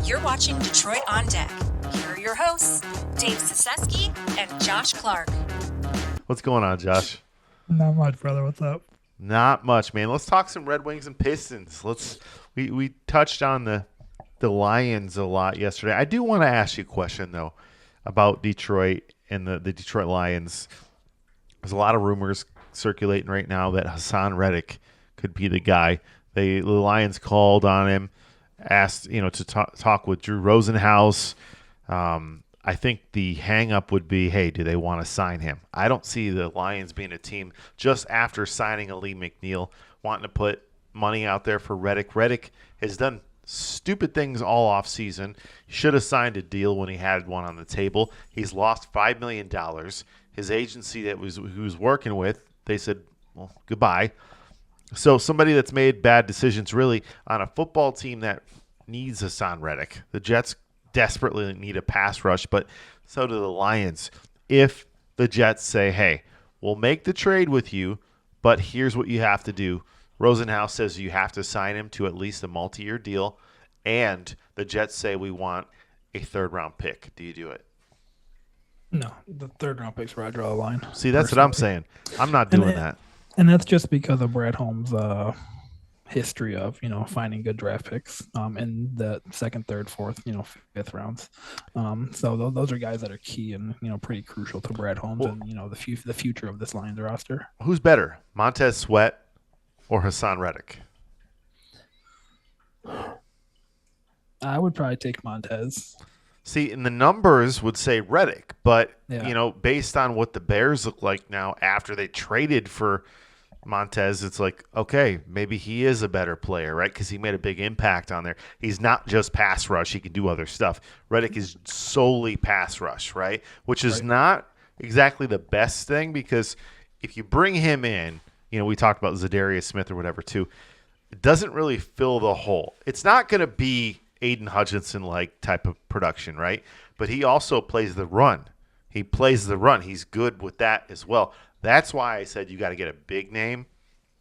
You're watching Detroit on Deck. Here are your hosts, Dave Cesefske and Josh Clark. What's going on, Josh? Not much, brother. What's up? Not much, man. Let's talk some Red Wings and Pistons. We touched on the Lions a lot yesterday. I do want to ask you a question though about Detroit and the Detroit Lions. There's a lot of rumors circulating right now that Hassan Reddick could be the guy. The Lions called on him, asked to talk with Drew Rosenhaus. I think the hang-up would be, hey, do they want to sign him? I don't see the Lions being a team just after signing a Lee McNeil wanting to put money out there for Reddick. Reddick has done stupid things all offseason. He should have signed a deal when he had one on the table. He's lost $5 million. His agency he was working with, they said, well, goodbye. So somebody that's made bad decisions really on a football team that needs Hassan Reddick. The Jets desperately need a pass rush, but so do the Lions. If the Jets say, hey, we'll make the trade with you, but here's what you have to do. Rosenhaus says you have to sign him to at least a multi-year deal, and the Jets say we want a third-round pick. Do you do it? No, the third-round pick's where I draw the line. See, that's what I'm saying. I'm not doing that. And that's just because of Brad Holmes' history of, finding good draft picks in the second, third, fourth, fifth rounds. So those are guys that are key and, pretty crucial to Brad Holmes and, the future of this Lions roster. Who's better, Montez Sweat or Hassan Reddick? I would probably take Montez. See, and the numbers would say Reddick, but, Yeah. Based on what the Bears look like now after they traded for Montez, it's like, okay, maybe he is a better player, right? Because he made a big impact on there. He's not just pass rush. He can do other stuff. Reddick is solely pass rush, right? Which is not exactly the best thing because if you bring him in, we talked about Zadarius Smith or whatever too, it doesn't really fill the hole. It's not going to be Aiden Hutchinson-like type of production, right? But he also plays the run. He plays the run. He's good with that as well. That's why I said you got to get a big name,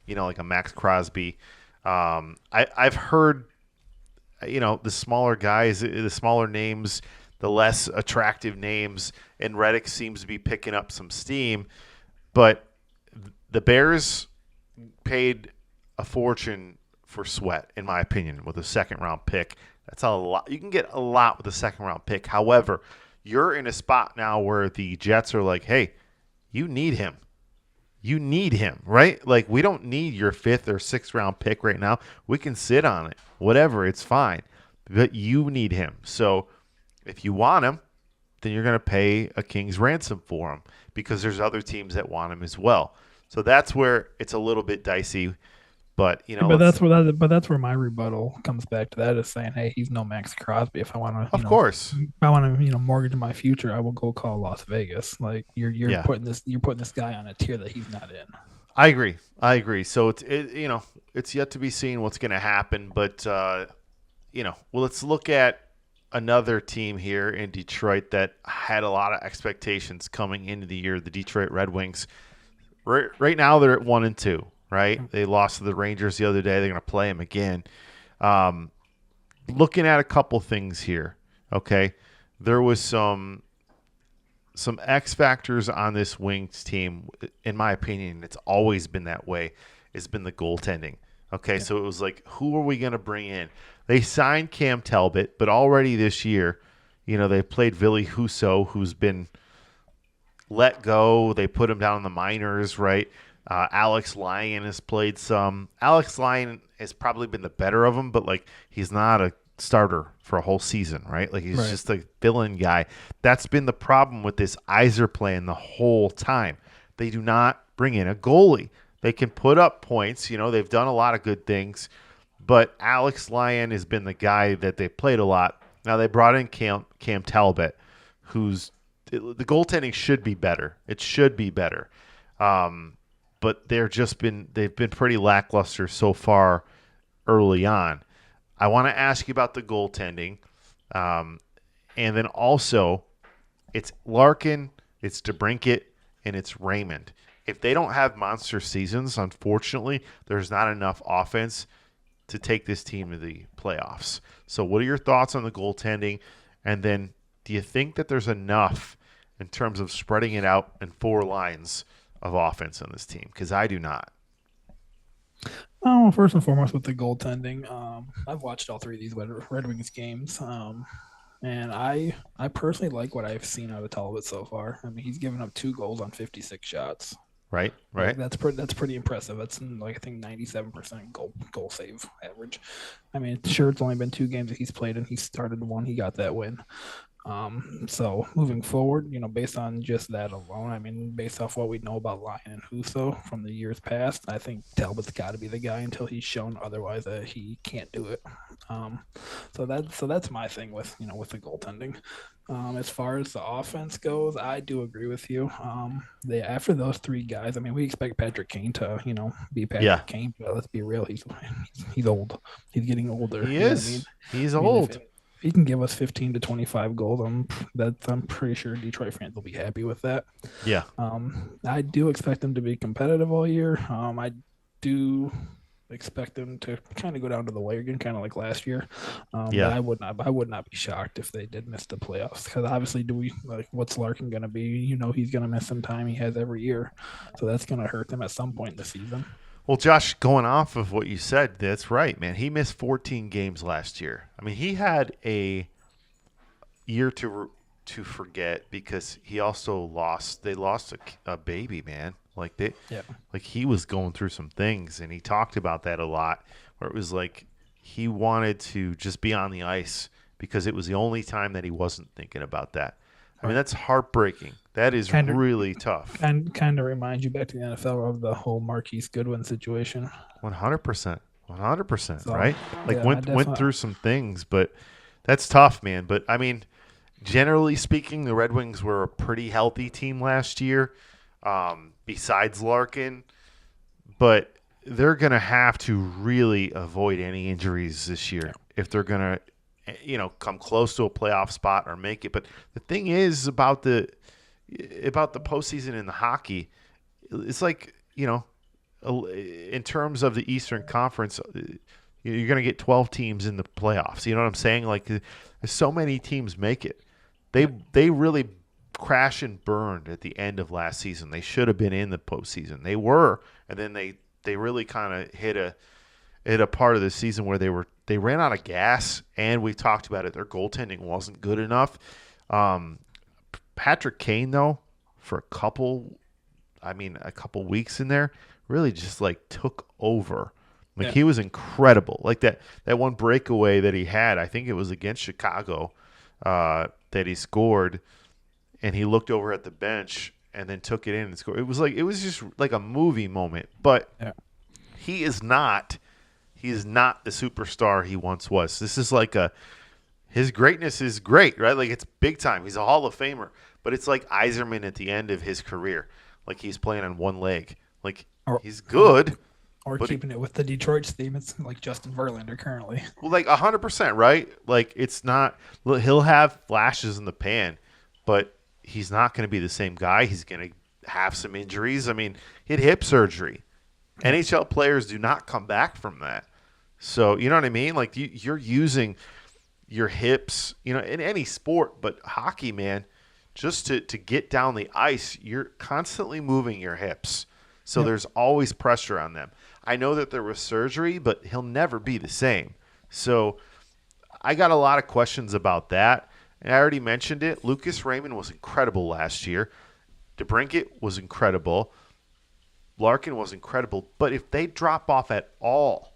like a Max Crosby. I've heard, the smaller guys, the smaller names, the less attractive names, and Reddick seems to be picking up some steam. But the Bears paid a fortune for Sweat, in my opinion, with a second-round pick. That's a lot. You can get a lot with a second-round pick. However, you're in a spot now where the Jets are like, hey, you need him. You need him, right? Like, we don't need your fifth or sixth round pick right now. We can sit on it. Whatever, it's fine. But you need him. So if you want him, then you're going to pay a king's ransom for him because there's other teams that want him as well. So that's where it's a little bit dicey. But that's where my rebuttal comes back to that is saying, hey, he's no Max Crosby. If I want to, of course, if I want to, mortgage my future, I will go call Las Vegas. Like you're putting this guy on a tier that he's not in. I agree. So it's yet to be seen what's going to happen. But let's look at another team here in Detroit that had a lot of expectations coming into the year. The Detroit Red Wings. Right now they're at 1-2. Right? They lost to the Rangers the other day. They're going to play them again. Looking at a couple things here, okay? There was some X factors on this Wings team. In my opinion, it's always been that way. It's been the goaltending. Okay, so it was like, who are we going to bring in? They signed Cam Talbot, but already this year, they played Ville Husso, who's been let go. They put him down in the minors, right? Alex Lyon has played some. Alex Lyon has probably been the better of them, but he's not a starter for a whole season, right? He's just a fill-in guy. That's been the problem with this Yzer plan the whole time. They do not bring in a goalie. They can put up points. They've done a lot of good things, but Alex Lyon has been the guy that they played a lot. Now they brought in Cam Talbot, the goaltending should be better. It should be better. But they've been pretty lackluster so far early on. I want to ask you about the goaltending. And then also, it's Larkin, it's DeBrincat, and it's Raymond. If they don't have monster seasons, unfortunately, there's not enough offense to take this team to the playoffs. So what are your thoughts on the goaltending? And then do you think that there's enough in terms of spreading it out in 4 lines of offense on this team? Because I do not. Oh, first and foremost with the goaltending, I've watched all 3 of these Red Wings games, and I personally like what I've seen out of Talbot so far. I mean, he's given up 2 goals on 56 shots. Right. Like, that's pretty impressive. That's like I think 97% goal save average. I mean, sure, it's only been 2 games that he's played, and he started one. He got that win. So moving forward, based on just that alone, I mean, based off what we know about Lyon and Husso from the years past, I think Talbot's got to be the guy until he's shown otherwise that he can't do it. So that's my thing with with the goaltending. As far as the offense goes, I do agree with you. After those 3 guys, I mean, we expect Patrick Kane to be Patrick Kane, but let's be real, he's old. He's getting older. He is. What I mean? He's old. If he can give us 15 to 25 goals, I'm pretty sure Detroit fans will be happy with that. Yeah. I do expect them to be competitive all year. I do expect them to kind of go down to the wire again, kind of like last year. But I would not be shocked if they did miss the playoffs, because obviously, what's Larkin going to be? He's going to miss some time. He has every year, so that's going to hurt them at some point in the season. Well, Josh, going off of what you said, that's right, man. He missed 14 games last year. I mean, he had a year to forget because he also lost. They lost a baby, man. Like he was going through some things, and he talked about that a lot. Where it was like he wanted to just be on the ice because it was the only time that he wasn't thinking about that. I mean, that's heartbreaking. That is really tough. And kind of reminds you back to the NFL of the whole Marquise Goodwin situation. 100%. 100%, So, right? Like yeah, went through some things, but that's tough, man. But, I mean, generally speaking, the Red Wings were a pretty healthy team last year, besides Larkin. But they're going to have to really avoid any injuries this year if they're going to come close to a playoff spot or make it. But the thing is about the postseason in the hockey, it's like, in terms of the Eastern Conference, you're going to get 12 teams in the playoffs. You know what I'm saying? Like, so many teams make it. They really crashed and burned at the end of last season. They should have been in the postseason. They were, and then they really kind of hit a part of the season where they ran out of gas, and we talked about it. Their goaltending wasn't good enough. Patrick Kane, though, for a couple weeks in there, really just like took over. He was incredible. Like that one breakaway that he had, I think it was against Chicago, that he scored, and he looked over at the bench and then took it in and scored. It was just like a movie moment. But he is not the superstar he once was. This is like his greatness is great, right? Like, it's big time. He's a Hall of Famer. But it's like Yzerman at the end of his career. Like, he's playing on one leg. Like, he's good. Or keeping it with the Detroit theme, it's like Justin Verlander currently. Well, like 100%, right? Like, it's not – he'll have flashes in the pan, but he's not going to be the same guy. He's going to have some injuries. I mean, he had hip surgery. NHL players do not come back from that. So, you know what I mean? Like, you're using your hips, in any sport, but hockey, man, just to get down the ice, you're constantly moving your hips. So there's always pressure on them. I know that there was surgery, but he'll never be the same. So I got a lot of questions about that. And I already mentioned it. Lucas Raymond was incredible last year. DeBrincat was incredible. Larkin was incredible. But if they drop off at all,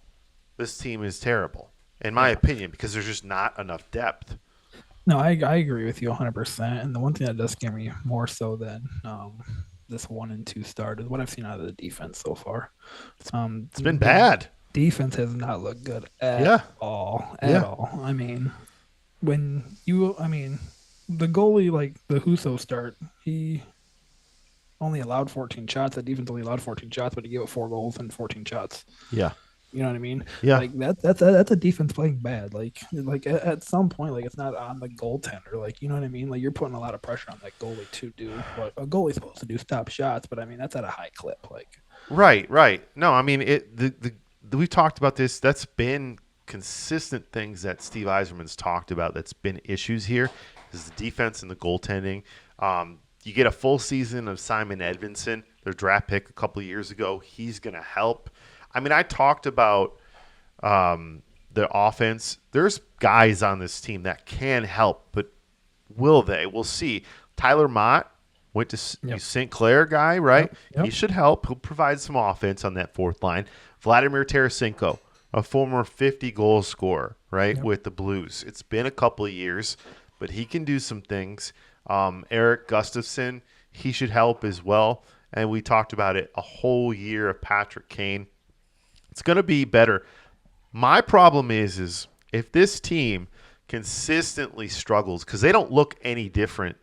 this team is terrible, in my opinion, because there's just not enough depth. No, I agree with you 100%. And the one thing that does scare me more so than this 1 and 2 start is what I've seen out of the defense so far. It's been bad. Defense has not looked good at all. At all. I mean, the goalie, like the Husso start, he only allowed 14 shots. The defense only allowed 14 shots, but he gave up 4 goals and 14 shots. Yeah. You know what I mean? Yeah. Like that's a defense playing bad. Like at some point, like it's not on the goaltender. Like, you know what I mean? Like, you're putting a lot of pressure on that goalie to do what a goalie's supposed to do, stop shots. But I mean, that's at a high clip. Like, right. No, I mean the we've talked about this. That's been consistent things that Steve Eiserman's talked about. That's been issues here is the defense and the goaltending. You get a full season of Simon Edvinsson, their draft pick a couple of years ago. He's going to help. I mean, I talked about the offense. There's guys on this team that can help, but will they? We'll see. Tyler Mott went to St. Clair guy, right? Yep. He should help. He'll provide some offense on that fourth line. Vladimir Tarasenko, a former 50-goal scorer, right, with the Blues. It's been a couple of years, but he can do some things. Eric Gustafson, he should help as well. And we talked about it, a whole year of Patrick Kane. It's going to be better. My problem is if this team consistently struggles, because they don't look any different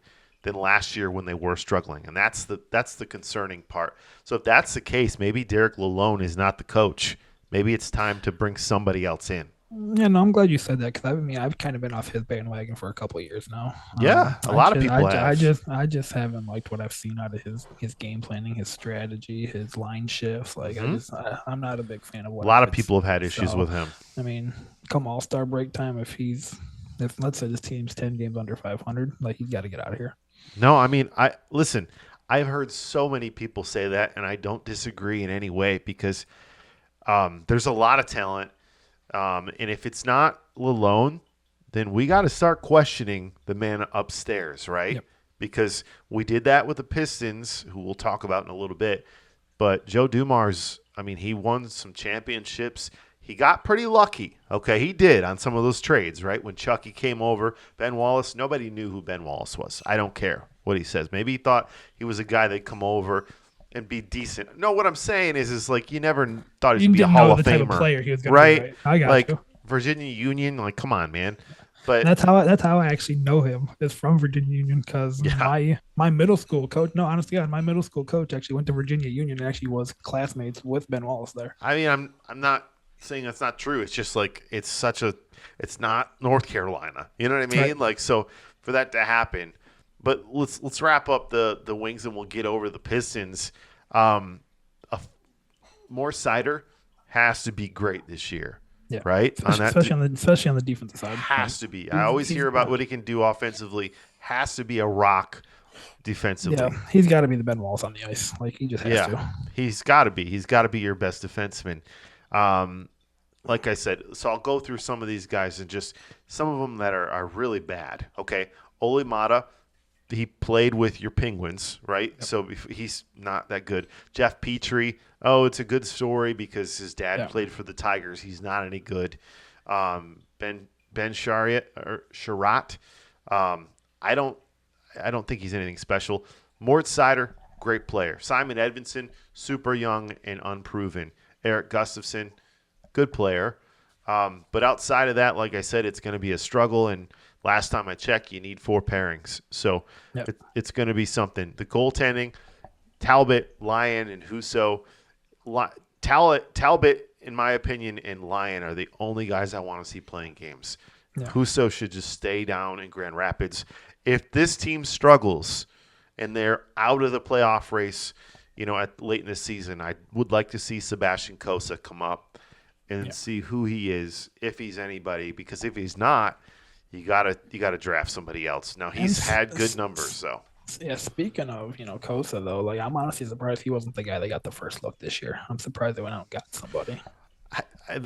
than last year when they were struggling, and that's the concerning part. So if that's the case, maybe Derek Lalonde is not the coach. Maybe it's time to bring somebody else in. Yeah, no, I'm glad you said that because I've kind of been off his bandwagon for a couple of years now. Yeah, a lot of people have. I just haven't liked what I've seen out of his game planning, his strategy, his line shifts. Like I'm not a big fan of what. A lot of people have had issues with him. I mean, come All-Star break time, if let's say this team's 10 games under 500, like he's got to get out of here. No, I mean, I've heard so many people say that, and I don't disagree in any way because there's a lot of talent. And if it's not Lalonde, then we got to start questioning the man upstairs, right? Yep. Because we did that with the Pistons, who we'll talk about in a little bit. But Joe Dumars, I mean, he won some championships. He got pretty lucky. Okay, he did on some of those trades, right? When Chucky came over, Ben Wallace, nobody knew who Ben Wallace was. I don't care what he says. Maybe he thought he was a guy that'd come over and be decent. No, what I'm saying is like you never thought he would be a Hall of Famer, type of player he was gonna right? Be, right? I got like you. Virginia Union, like come on, man. But that's how I actually know him is from Virginia Union because my middle school coach. No, honestly, my middle school coach actually went to Virginia Union and actually was classmates with Ben Wallace there. I mean, I'm not saying that's not true. It's just like it's not North Carolina. You know what I mean? Right. Like so for that to happen. But let's wrap up the Wings and we'll get over the Pistons. More Cider has to be great this year, right? Especially on the defensive side. Has to be. I always hear about what he can do offensively. Has to be a rock defensively. Yeah, he's got to be the Ben Wallace on the ice. Like he just has to. He's got to be. He's got to be your best defenseman. Like I said, so I'll go through some of these guys and just some of them that are really bad. Okay, Ole Mata. He played with your Penguins, right? Yep. So he's not that good. Jeff Petrie, it's a good story because his dad played for the Tigers. He's not any good. Ben Sherratt, I don't think he's anything special. Mort Seider, great player. Simon Edvinsson, super young and unproven. Eric Gustafson, good player. But outside of that, like I said, it's going to be a struggle. And last time I checked, you need 4 pairings. So it's going to be something. The goaltending, Talbot, Lyon, and Husso. Talbot, in my opinion, and Lyon are the only guys I want to see playing games. Yeah. Husso should just stay down in Grand Rapids. If this team struggles and they're out of the playoff race, late in the season, I would like to see Sebastian Kosa come up and see who he is, if he's anybody. Because if he's not, you gotta draft somebody else. Now he's had good numbers, though. Yeah, speaking of Kosa though, like I'm honestly surprised he wasn't the guy that got the first look this year. I'm surprised they went out and got somebody.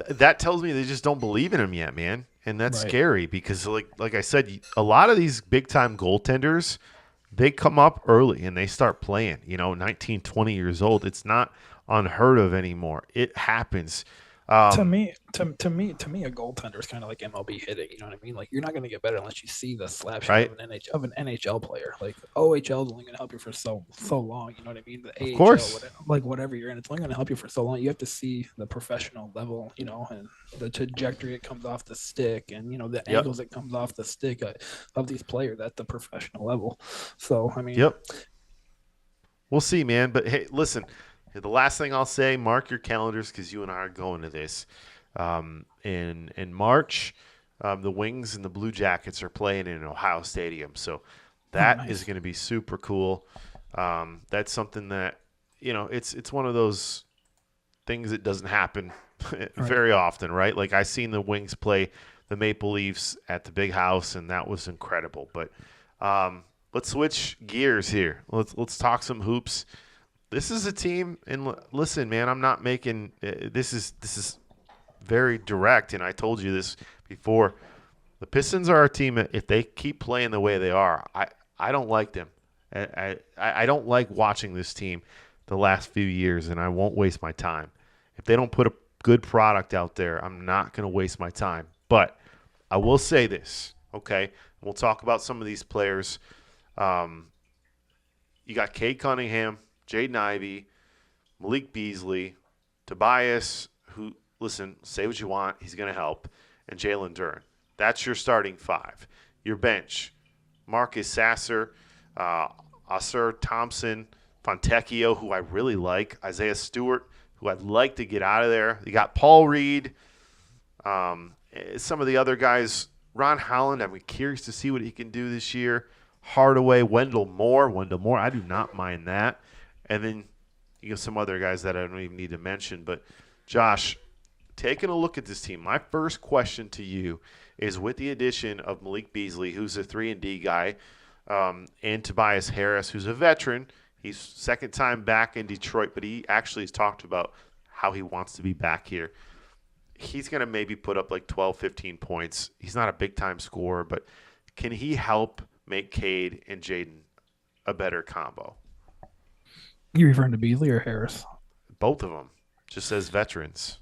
That tells me they just don't believe in him yet, man, and that's scary because like I said, a lot of these big time goaltenders, they come up early and they start playing. 19, 20 years old. It's not unheard of anymore. It happens. To me, a goaltender is kind of like MLB hitting. You know what I mean? Like you're not going to get better unless you see the slap shot of an NHL player. Like OHL is only going to help you for so long. You know what I mean? The AHL, whatever you're in, it's only going to help you for so long. You have to see the professional level, and the trajectory it comes off the stick, and the angles it comes off the stick of these players at the professional level. So I mean, we'll see, man. But hey, listen. The last thing I'll say, mark your calendars because you and I are going to this. In March, the Wings and the Blue Jackets are playing in Ohio Stadium. So that is going to be super cool. That's something that, it's one of those things that doesn't happen very often, right? Like I seen the Wings play the Maple Leafs at the Big House, and that was incredible. But let's switch gears here. Let's talk some hoops. This is a team, and listen, man, I'm not making this is very direct, and I told you this before. The Pistons are a team. If they keep playing the way they are, I don't like them. I don't like watching this team the last few years, and I won't waste my time. If they don't put a good product out there, I'm not going to waste my time. But I will say this, okay? We'll talk about some of these players. You got Cade Cunningham, Jaden Ivey, Malik Beasley, Tobias, who, listen, say what you want, he's going to help, and Jalen Duren. That's your starting five. Your bench, Marcus Sasser, Asur Thompson, Fontecchio, who I really like, Isaiah Stewart, who I'd like to get out of there. You got Paul Reed, some of the other guys. Ron Holland, I'm curious to see what he can do this year. Hardaway, Wendell Moore, I do not mind that. And then you got some other guys that I don't even need to mention. But, Josh, taking a look at this team, my first question to you is with the addition of Malik Beasley, who's a 3-and-D guy, and Tobias Harris, who's a veteran. He's second time back in Detroit, but he actually has talked about how he wants to be back here. He's going to maybe put up like 12, 15 points. He's not a big-time scorer, but can he help make Cade and Jaden a better combo? You referring to Beasley or Harris? Both of them, just as veterans.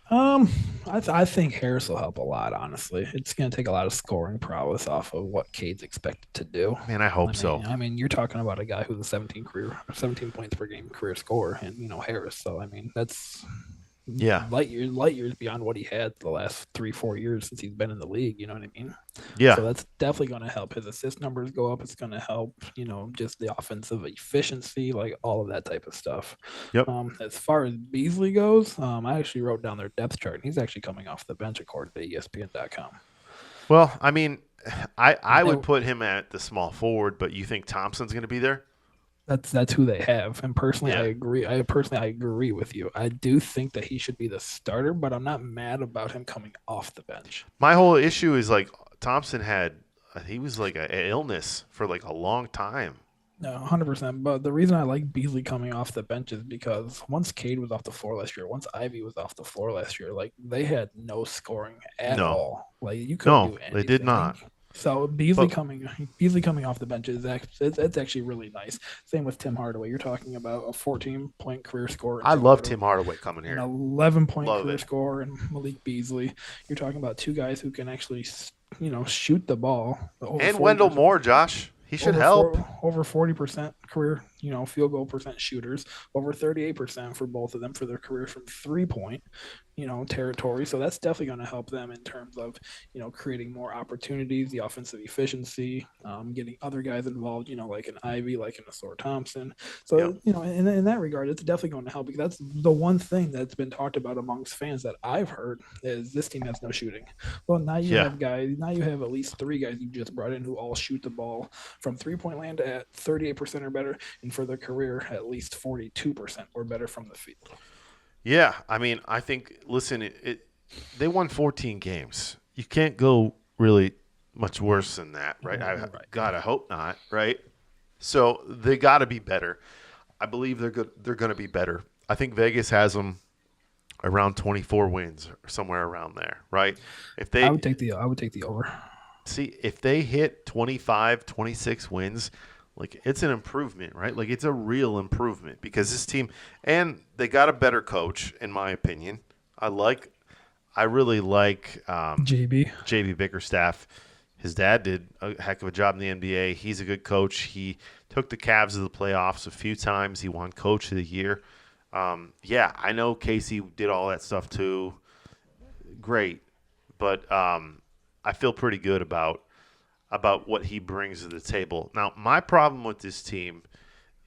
I think Harris will help a lot, honestly. It's going to take a lot of scoring prowess off of what Cade's expected to do. Man, I hope so. I mean, you're talking about a guy who's a 17 points per game career scorer, and Harris. So I mean, that's light years beyond what he had the last 3-4 years since he's been in the league. You know what I mean? Yeah. So that's definitely going to help his assist numbers go up. It's going to help, just the offensive efficiency, like all of that type of stuff. Yep. As far as Beasley goes, I actually wrote down their depth chart, and he's actually coming off the bench according to ESPN.com. Well, I mean, I would put him at the small forward, but you think Thompson's going to be there? That's who they have, and personally, I agree. I agree with you. I do think that he should be the starter, but I'm not mad about him coming off the bench. My whole issue is like Thompson he was like an illness for like a long time. No, 100%. But the reason I like Beasley coming off the bench is because once Cade was off the floor last year, once Ivy was off the floor last year, like they had no scoring at all. Like you couldn't do anything. They did not. So Beasley coming off the bench it's actually really nice. Same with Tim Hardaway. You're talking about a 14-point career score. I love Tim Hardaway coming here. An 11-point career score and Malik Beasley. You're talking about two guys who can actually, shoot the ball. And Wendell Moore, Josh. He should help. Over 40% career, field goal percent shooters, over 38% for both of them for their career from 3-point, territory. So that's definitely going to help them in terms of, creating more opportunities, the offensive efficiency, getting other guys involved, like an Ivy, like an Asur Thompson. So, in that regard, it's definitely going to help because that's the one thing that's been talked about amongst fans that I've heard is this team has no shooting. Well, now you have at least 3 guys you just brought in who all shoot the ball from 3-point land at 38% or better, and for their career at least 42% or better from the field. Yeah, I mean, I think, listen, they won 14 games. You can't go really much worse than that, right? God, I hope not, right? So they got to be better. I believe they're good. They're going to be better. I think Vegas has them around 24 wins or somewhere around there, right? I would take the over. See, if they hit 25, 26 wins, like it's an improvement, right? Like it's a real improvement because this team, and they got a better coach, in my opinion. I really like JB Bickerstaff. His dad did a heck of a job in the NBA. He's a good coach. He took the Cavs to the playoffs a few times. He won Coach of the Year. I know Casey did all that stuff too. Great, but I feel pretty good about what he brings to the table. Now, my problem with this team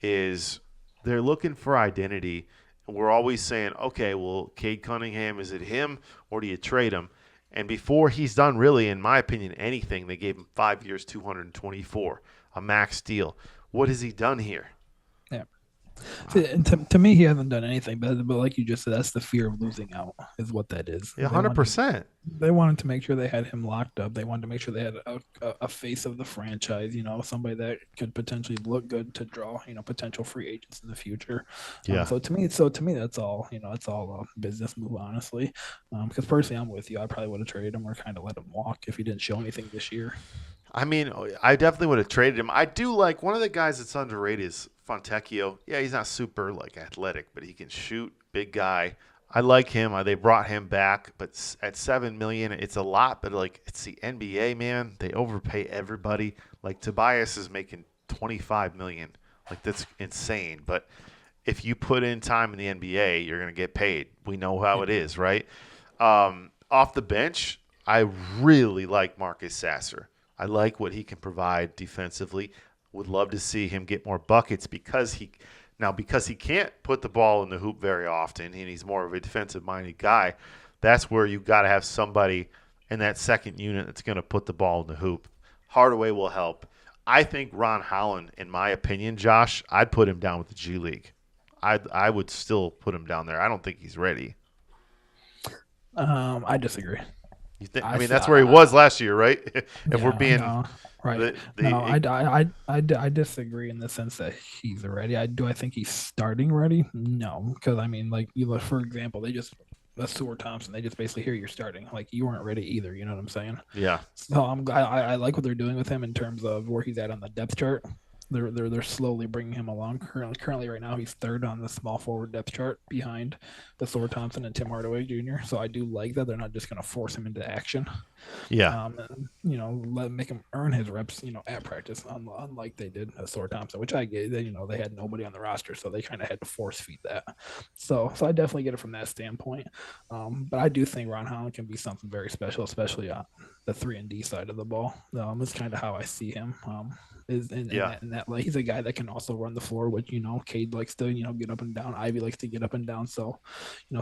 is they're looking for identity, and we're always saying, okay, well, Cade Cunningham, is it him or do you trade him? And before he's done really, in my opinion, anything, they gave him 5 years, $224, a max deal. What has he done here? Yeah. See, and to me, he hasn't done anything. But like you just said, that's the fear of losing out, is what that is. Yeah, 100%. They wanted to make sure they had him locked up. They wanted to make sure they had a face of the franchise, somebody that could potentially look good to draw, potential free agents in the future. Yeah. So to me, that's all, it's all a business move, honestly. Because personally, I'm with you. I probably would have traded him or kind of let him walk if he didn't show anything this year. I mean, I definitely would have traded him. I do like one of the guys that's underrated is Fontecchio. Yeah, he's not super like athletic, but he can shoot. Big guy. I like him. They brought him back, but at $7 million, it's a lot. But like, it's the NBA, man. They overpay everybody. Like Tobias is making $25 million. Like that's insane. But if you put in time in the NBA, you're gonna get paid. We know how it is, right? Off the bench, I really like Marcus Sasser. I like what he can provide defensively. Would love to see him get more buckets because he can't put the ball in the hoop very often and he's more of a defensive-minded guy. That's where you've got to have somebody in that second unit that's going to put the ball in the hoop. Hardaway will help. I think Ron Holland, in my opinion, Josh, I'd put him down with the G League. I would still put him down there. I don't think he's ready. I disagree. You think? I mean, that's where he was last year, right? If we're being right. I disagree in the sense that he's ready. I think he's starting ready. No, because I mean, like you look, for example, that's Stuart Thompson. They just basically hear you're starting. Like you weren't ready either. You know what I'm saying? Yeah. So I like what they're doing with him in terms of where he's at on the depth chart. They're slowly bringing him along. Currently, right now, he's third on the small forward depth chart behind the Stuart Thompson and Tim Hardaway Jr. So I do like that they're not just going to force him into action. Yeah. Make him earn his reps, at practice, unlike they did at Stuart Thompson, which I get. They had nobody on the roster, so they kind of had to force feed that. So I definitely get it from that standpoint. But I do think Ron Holland can be something very special, especially on the 3-and-D side of the ball. It's kind of how I see him. That like he's a guy that can also run the floor, which Cade likes to get up and down. Ivy likes to get up and down, so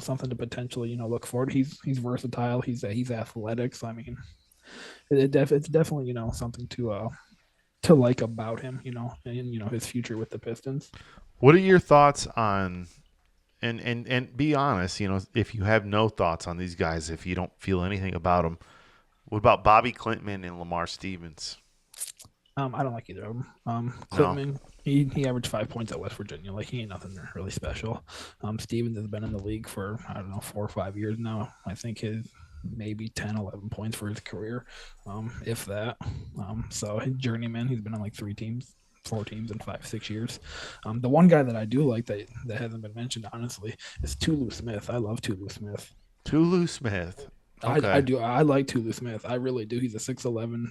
something to potentially look forward. He's versatile. He's athletic. So I mean, it's definitely something to like about him. And his future with the Pistons. What are your thoughts on? And be honest, if you have no thoughts on these guys, if you don't feel anything about them, what about Bobby Klintman and Lamar Stevens? I don't like either of them. Klintman, no. He averaged 5 points at West Virginia. Like he ain't nothing really special. Stevens has been in the league for 4 or 5 years now. I think his maybe 10, 11 points for his career, if that. So his journeyman, he's been on like 4 teams in 5, 6 years. The one guy that I do like that hasn't been mentioned, honestly, is Tulu Smith. I love Tulu Smith. Tulu Smith. Okay. I do. I like Tulu Smith. I really do. He's a 6'11".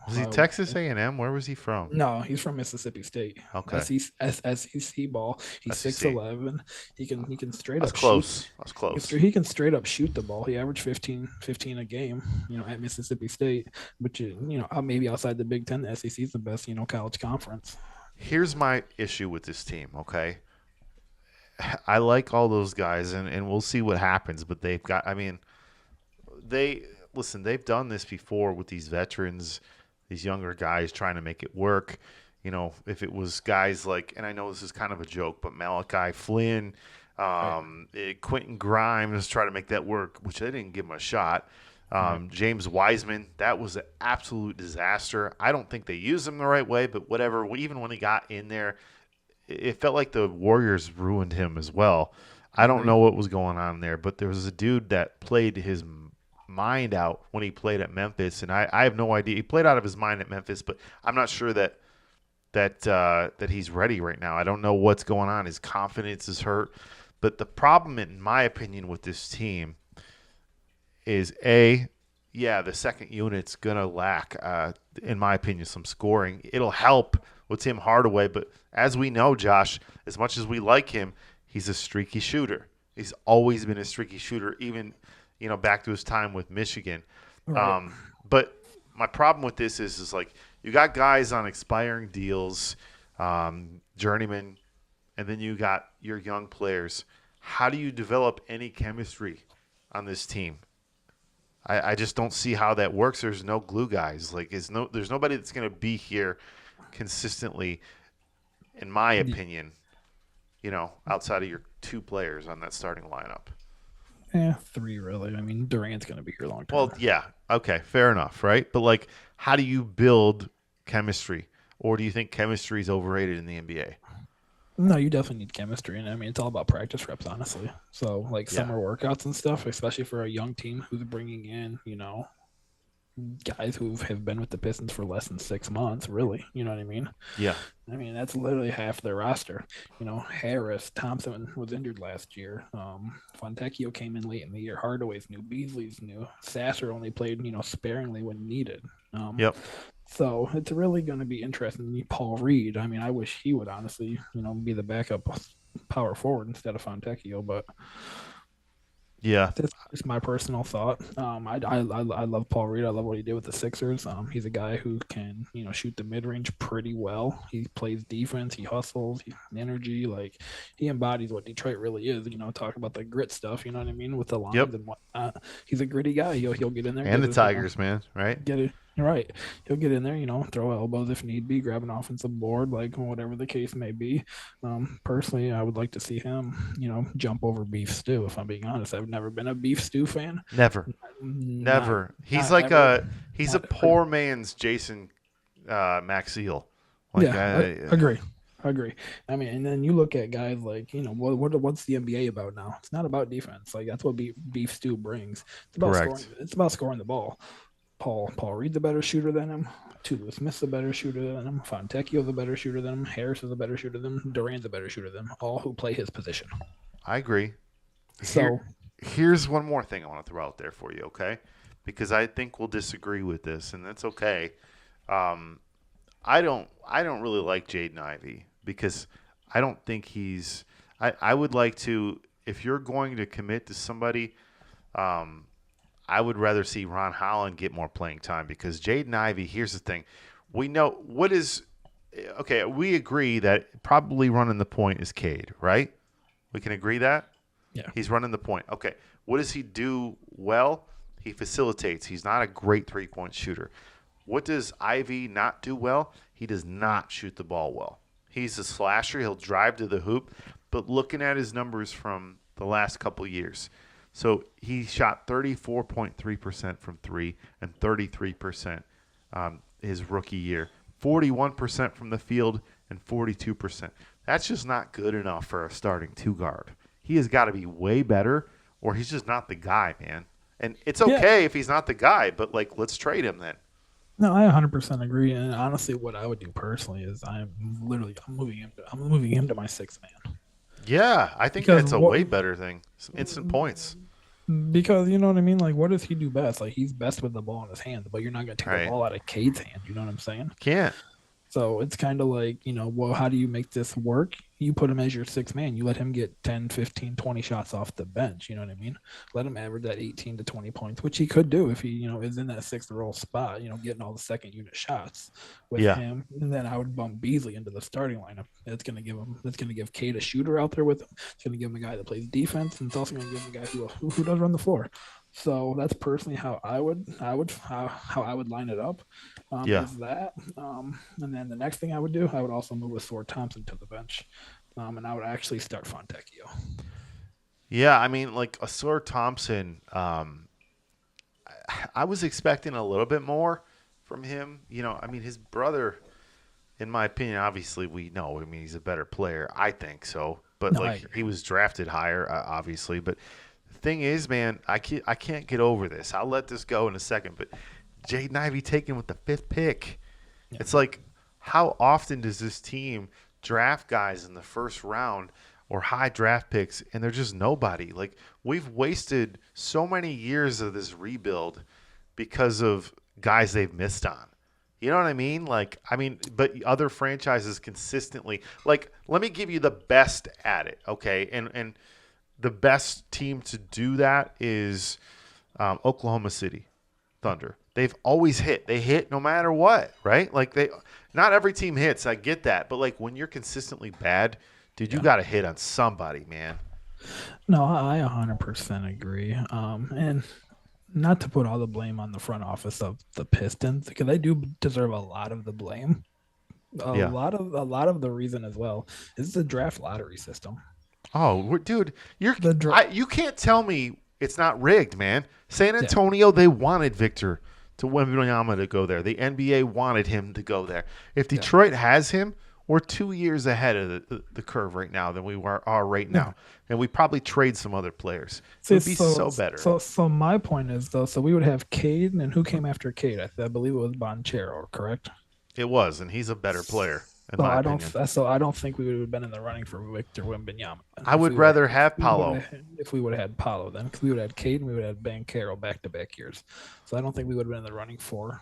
Was he Texas A&M? Where was he from? No, he's from Mississippi State. Okay. SEC ball. He's 6'11". He can straight That's up close. shoot. That's close. He can straight up shoot the ball. He averaged 15 a game. At Mississippi State, which maybe outside the Big Ten, the SEC is the best college conference. Here's my issue with this team. Okay. I like all those guys, and we'll see what happens. But they've got. I mean. They've done this before with these veterans, these younger guys trying to make it work. If it was guys like, and I know this is kind of a joke, but Malachi Flynn, Quentin Grimes try to make that work, which they didn't give him a shot. James Wiseman, that was an absolute disaster. I don't think they used him the right way, but whatever. Even when he got in there, it felt like the Warriors ruined him as well. I don't know what was going on there, but there was a dude that played his mind out when he played at Memphis, and I have no idea. He played out of his mind at Memphis, but I'm not sure that he's ready right now. I don't know what's going on. His confidence is hurt. But the problem, in my opinion, with this team is the second unit's gonna lack, in my opinion, some scoring. It'll help with Tim Hardaway, but as we know, Josh, as much as we like him, he's a streaky shooter. He's always been a streaky shooter, even back to his time with Michigan. Right. But my problem with this is like you got guys on expiring deals, journeyman, and then you got your young players. How do you develop any chemistry on this team? I just don't see how that works. There's no glue guys. Like there's nobody that's going to be here consistently, in my opinion. outside of your two players on that starting lineup. Yeah, 3 really. I mean, Durant's going to be here long term. Well, yeah, okay, fair enough, right? But like, how do you build chemistry, or do you think chemistry is overrated in the NBA? No, you definitely need chemistry, and I mean, it's all about practice reps, honestly. So, like Yeah. summer workouts and stuff, especially for a young team who's bringing in, guys who have been with the Pistons for less than 6 months, really. You know what I mean? Yeah. I mean, that's literally half their roster. Harris, Thompson was injured last year. Fontecchio came in late in the year. Hardaway's new. Beasley's new. Sasser only played, sparingly when needed. Yep. So it's really going to be interesting. Paul Reed, I mean, I wish he would honestly, be the backup power forward instead of Fontecchio, but Yeah. that's just my personal thought. I love Paul Reed. I love what he did with the Sixers. He's a guy who can, shoot the mid range pretty well. He plays defense. He hustles. Energy. Like he embodies what Detroit really is. Talk about the grit stuff. You know what I mean with the lines Yep. and whatnot. He's a gritty guy. He'll get in there. And the Tigers, man, right? Get it right. He'll get in there, throw elbows if need be, grab an offensive board, like whatever the case may be. Personally, I would like to see him, jump over Beef Stew. If I'm being honest, I've never been a Beef Stew fan. Never. He's like ever, a poor man's Jason Maxiel. Like, I agree. I mean, and then you look at guys like, what's the NBA about now? It's not about defense. Like that's what Beef Stew brings. It's about Correct. scoring. It's about scoring the ball. Paul Reed's a better shooter than him. Tulu Smith's a better shooter than him. Fontecchio's a better shooter than him. Harris is a better shooter than him. Durant's a better shooter than him. All who play his position. I agree. So Here's one more thing I want to throw out there for you, okay? Because I think we'll disagree with this, and that's okay. I don't really like Jaden Ivey because I don't think he's. I would like to, if you're going to commit to somebody, I would rather see Ron Holland get more playing time because Jaden Ivey. Here's the thing, we know what is. Okay, we agree that probably running the point is Cade, right? We can agree that. yeah, He's running the point. Okay. What does he do well? He facilitates. He's not a great three-point shooter. What does Ivy not do well? He does not shoot the ball well. He's a slasher. He'll drive to the hoop. But looking at his numbers from the last couple years, so he shot 34.3% from three and 33% his rookie year. 41% from the field and 42%. That's just not good enough for a starting two guard. He has got to be way better, or he's just not the guy, man. And it's okay if he's not the guy, but like, let's trade him then. No, I 100% agree. And honestly, what I would do personally is I'm moving him to my sixth man. Yeah, I think Because that's a way better thing. Some instant points. Because you know what I mean. Like, what does he do best? Like, he's best with the ball in his hand, but you're not going to take the ball out of Cade's hand. You know what I'm saying? Can't. So it's kind of like, well, how do you make this work? You put him as your sixth man. You let him get 10, 15, 20 shots off the bench. You know what I mean? Let him average that 18 to 20 points, which he could do if he, is in that sixth role spot, getting all the second unit shots with him. And then I would bump Beasley into the starting lineup. That's going to give Cade a shooter out there with him. It's going to give him a guy that plays defense. And it's also going to give him a guy who does run the floor. So that's personally how I would line it up. Is that. And then the next thing I would do, I would also move Asor Thompson to the bench. And I would actually start Fontecchio. Yeah, I mean, like Asor Thompson, I was expecting a little bit more from him. I mean, his brother, in my opinion, obviously we know. I mean, he's a better player. I think so. But he was drafted higher, obviously. But the thing is, man, I can't get over this. I'll let this go in a second. But Jaden Ivey taken with the 5th pick. Yeah. It's like, how often does this team draft guys in the first round or high draft picks and they're just nobody? Like, we've wasted so many years of this rebuild because of guys they've missed on. You know what I mean? But other franchises consistently, like, let me give you the best at it, okay? And the best team to do that is Oklahoma City Thunder. They've always hit. They hit no matter what, right? Like, not every team hits. I get that. But, like, when you're consistently bad, dude, you got to hit on somebody, man. No, I 100% agree. And not to put all the blame on the front office of the Pistons, because they do deserve a lot of the blame. Yeah. A lot of the reason as well is the draft lottery system. Oh, dude, The dra- you can't tell me it's not rigged, man. San yeah, Antonio, they wanted Victor to Wembanyama to go there. The NBA wanted him to go there. If yeah, Detroit has him, we're 2 years ahead of the curve right now than we are right yeah. now, and we probably trade some other players. It See, would be so better. so my point is though, so we would have Cade, and who came after Cade? I believe it was Bonchero, correct? It was, and he's a better player in my opinion. So I don't think we would have been in the running for Victor Wembanyama. I would rather have Paolo. If we would have had Paolo then, because we would have had Cade and we would have had Banchero back-to-back years. So I don't think we would have been in the running for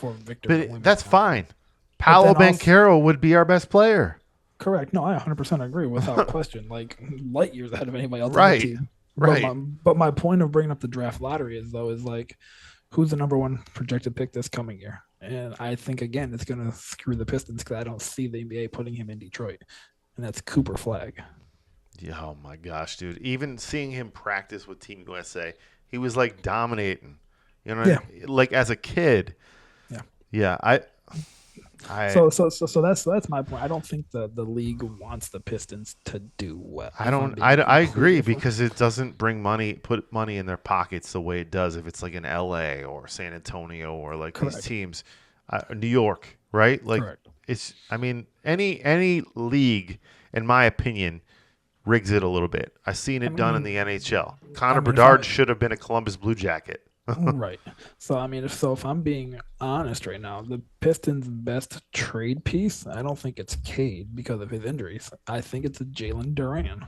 Victor. But that's Wembanyama. fine. Paolo then also- Banchero would be our best player. Correct. No, I 100% agree without question. Like light years ahead of anybody else Right. on the team. Right. But my point of bringing up the draft lottery is like, who's the number one projected pick this coming year? And I think again it's going to screw the Pistons because I don't see the NBA putting him in Detroit, and that's Cooper Flag. Yeah, oh my gosh, dude! Even seeing him practice with Team USA, he was like dominating. You know, Yeah. like as a kid. Yeah. Yeah, So that's my point. I don't think the league wants the Pistons to do well. I agree because it doesn't put money in their pockets the way it does if it's like in LA or San Antonio or like Correct. these teams, New York, right? Like Correct. it's. I mean, any league, in my opinion, rigs it a little bit. I've seen it done in the NHL. Connor Bedard should have been a Columbus Blue Jacket. Right. So I mean, if I'm being honest right now, the Pistons' best trade piece, I don't think it's Cade because of his injuries. I think it's a Jalen Duran.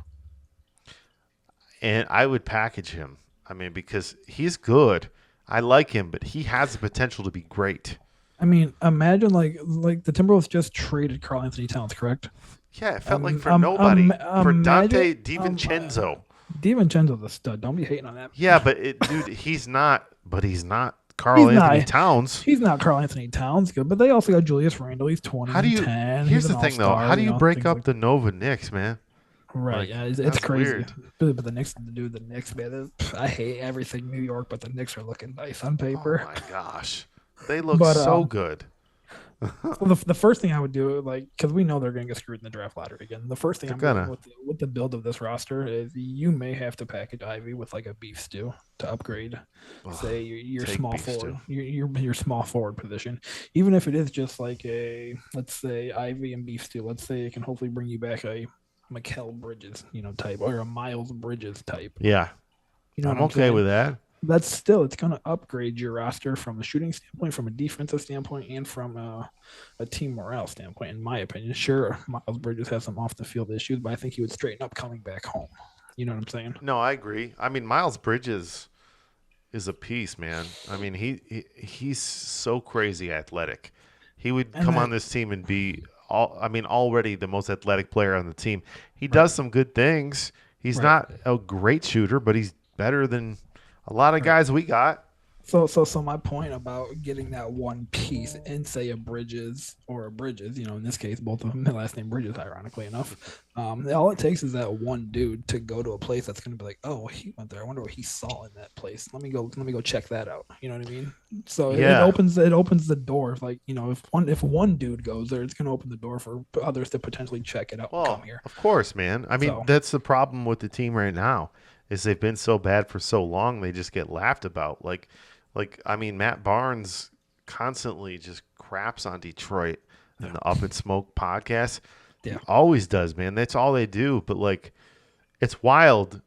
And I would package him. I mean, because he's good. I like him, but he has the potential to be great. I mean, imagine like the Timberwolves just traded Karl Anthony Towns, correct? Yeah, it felt like for nobody. For Dante DiVincenzo. DiVincenzo's a stud. Don't be hating on that. Yeah, but dude, he's not. But he's not Karl Anthony Towns. He's not Karl Anthony Towns, good. But they also got Julius Randle. He's 20. How do you? 10. Here's He's the an thing, though. all-star, How do you break up like the Nova Knicks, man? Right, Like, yeah, it's that's crazy. weird. But the Knicks, the Knicks, man, I hate everything New York, but the Knicks are looking nice on paper. Oh my gosh, they look But, so good. Well, the first thing I would do, like, because we know they're going to get screwed in the draft lottery again. The first thing I'm doing with the build of this roster is you may have to package Ivy with like a beef stew to upgrade, say your small forward, your small forward position. Even if it is just like let's say Ivy and beef stew. Let's say it can hopefully bring you back a Mikal Bridges, type, or a Miles Bridges type. Yeah, I'm okay with that. That's still, it's going to upgrade your roster from a shooting standpoint, from a defensive standpoint, and from a team morale standpoint, in my opinion. Sure, Miles Bridges has some off the field issues, but I think he would straighten up coming back home. You know what I'm saying? No, I agree. I mean, Miles Bridges is a piece, man. I mean, he's so crazy athletic. He would come on this team and be already the most athletic player on the team. He does some good things. He's not a great shooter, but he's better than a lot of guys we got. So my point about getting that one piece in, say, a Bridges, in this case, both of them, their last name Bridges, ironically enough, all it takes is that one dude to go to a place that's going to be like, oh, he went there. I wonder what he saw in that place. Let me go check that out. You know what I mean? So it opens the door. Like, if one dude goes there, it's going to open the door for others to potentially check it out and come here. Of course, man. I mean, that's the problem with the team right now. Is they've been so bad for so long, they just get laughed about. Like I mean, Matt Barnes constantly just craps on Detroit in the Up and Smoke podcast. Yeah. He always does, man. That's all they do. But like, it's wild,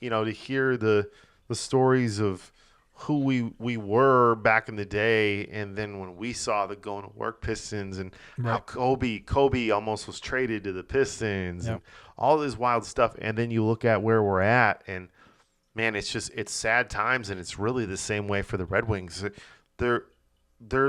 to hear the stories of who we were back in the day, and then when we saw the going to work Pistons and how Kobe almost was traded to the Pistons and all this wild stuff, and then you look at where we're at, and man, it's sad times, and it's really the same way for the Red Wings. They're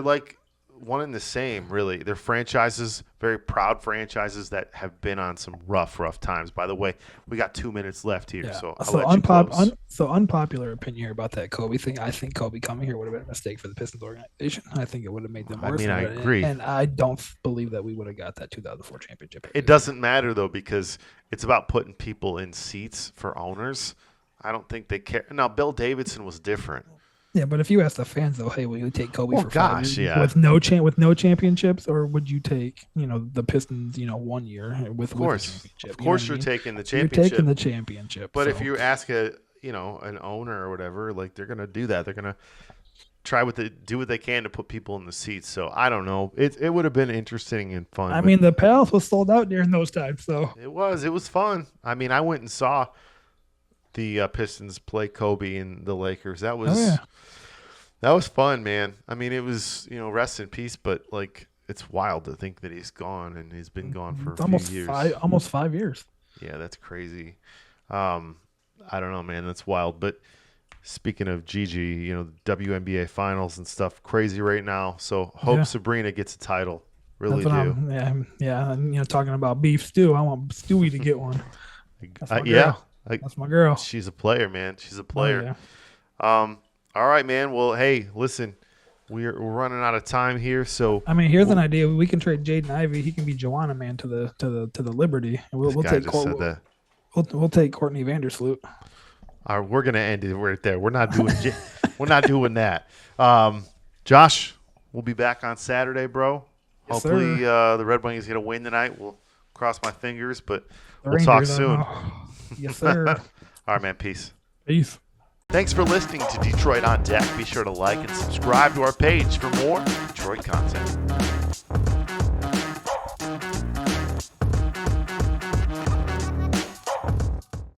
like one and the same, really. They're franchises, very proud franchises that have been on some rough times. By the way, we got 2 minutes left here, so I'll let you close. Unpopular opinion here about that Kobe thing. I think Kobe coming here would have been a mistake for the Pistons organization. I think it would have made them worse. I mean, I agree. And I don't believe that we would have got that 2004 championship. It doesn't matter, though, because it's about putting people in seats for owners. I don't think they care. Now, Bill Davidson was different. Yeah, but if you ask the fans though, hey, will you take Kobe Well, for 5 years gosh, yeah. with no championships, or would you take the Pistons 1 year with Of course, a championship? of course, You know what you're I mean? taking the You're championship. taking the championship. But so. if you ask an owner or whatever, like they're gonna do that. They're gonna do what they can to put people in the seats. So I don't know. It would have been interesting and fun. I mean, the Palace was sold out during those times, so it was fun. I mean, I went and saw the Pistons play Kobe and the Lakers. That was that was fun, man. I mean, it was rest in peace, but like it's wild to think that he's gone and he's been gone for a few years. Almost 5 years. Yeah, that's crazy. I don't know, man. That's wild. But speaking of Gigi, the WNBA finals and stuff, crazy right now. So hope Sabrina gets a title. Really do. Yeah. And talking about beef stew, I want Stewie to get one. That's my girl. Yeah. That's my girl. She's a player, man. She's a player. Oh, yeah. All right, man. Well, hey, listen, we're running out of time here, so I mean, here's an idea. We can trade Jaden Ivey. He can be Joanna Man to the Liberty, and we'll take we'll take Courtney Vandersloot. We're gonna end it right there. We're not doing we're not doing that. Josh, we'll be back on Saturday, bro. Yes, Hopefully, sir. the Red Wings gonna win tonight. We'll cross my fingers, but The we'll talk Rangers, soon. Yes, sir. All right, man. Peace. Peace. Thanks for listening to Detroit on Deck. Be sure to like and subscribe to our page for more Detroit content.